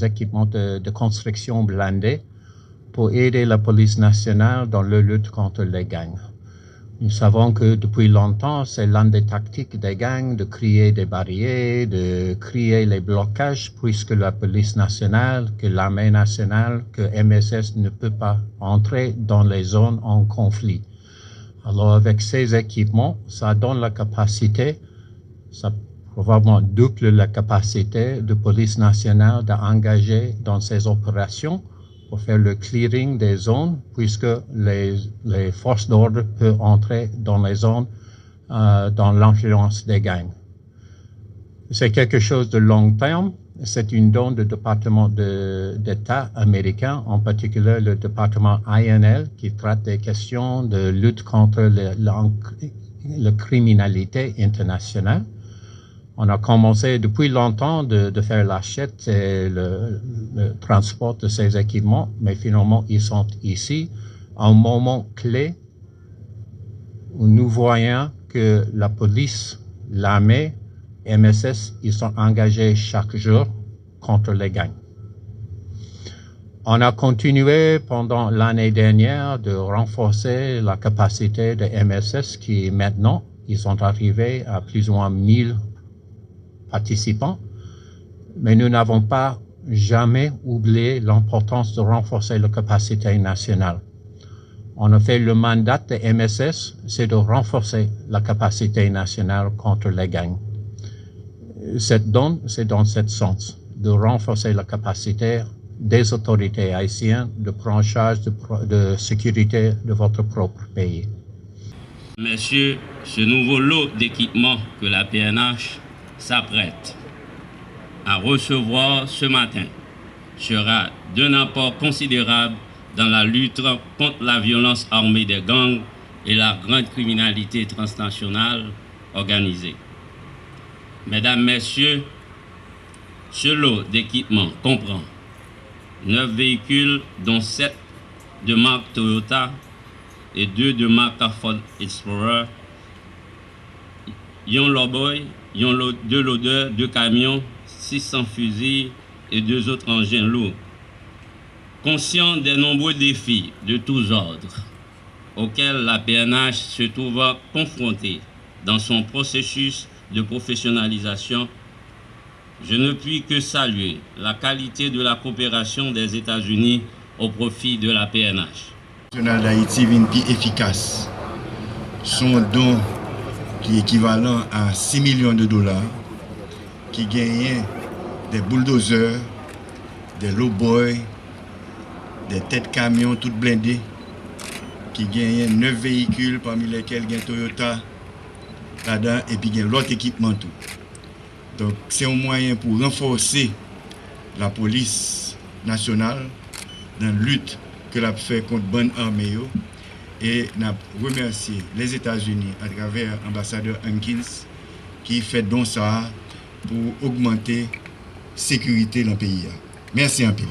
des équipements de construction blindés pour aider la police nationale dans la lutte contre les gangs. Nous savons que depuis longtemps, c'est l'une des tactiques des gangs de créer des barrières, de créer les blocages, puisque la police nationale, que l'armée nationale, que MSS ne peut pas entrer dans les zones en conflit. Alors avec ces équipements, ça donne la capacité, ça probablement double la capacité de police nationale d'engager dans ces opérations pour faire le clearing des zones, puisque les forces d'ordre peuvent entrer dans les zones dans l'influence des gangs. C'est quelque chose de long terme. C'est une donne du département d'État américain, en particulier le département INL, qui traite des questions de lutte contre la criminalité internationale. On a commencé depuis longtemps de faire l'achète et le transport de ces équipements, mais finalement, ils sont ici à un moment clé où nous voyons que la police, l'armée, MSS, ils sont engagés chaque jour contre les gangs. On a continué pendant l'année dernière de renforcer la capacité de MSS qui maintenant, ils sont arrivés à plus ou moins 1000 participants, mais nous n'avons pas jamais oublié l'importance de renforcer la capacité nationale. En effet, le mandat de MSS, c'est de renforcer la capacité nationale contre les gangs. Cette donne, c'est dans ce sens, de renforcer la capacité des autorités haïtiennes de prendre en charge de sécurité de votre propre pays. Messieurs, ce nouveau lot d'équipements que la PNH s'apprête à recevoir ce matin sera d'un apport considérable dans la lutte contre la violence armée des gangs et la grande criminalité transnationale organisée. Mesdames, Messieurs, ce lot d'équipements comprend 9 véhicules, dont 7 de marque Toyota et 2 de marque Ford Explorer, un Lowboy, 2 loaders, 2 camions, 600 fusils et 2 autres engins lourds. Conscient des nombreux défis de tous ordres auxquels la PNH se trouve confrontée dans son processus de professionnalisation, je ne puis que saluer la qualité de la coopération des États-Unis au profit de la PNH. National d'Haïti vient plus efficace. Son don qui est équivalent à 6 millions de dollars, qui gagne des bulldozers, des lowboys, des têtes camions toutes blindées, qui gagne 9 véhicules parmi lesquels il y a Toyota là-dedans et puis il y a l'autre équipement tout. Donc c'est un moyen pour renforcer la police nationale dans la lutte que l'on fait contre bonne armée. Et nous remercions les États-Unis à travers l'ambassadeur Hankins qui fait donc ça pour augmenter la sécurité dans le pays. Merci un peu.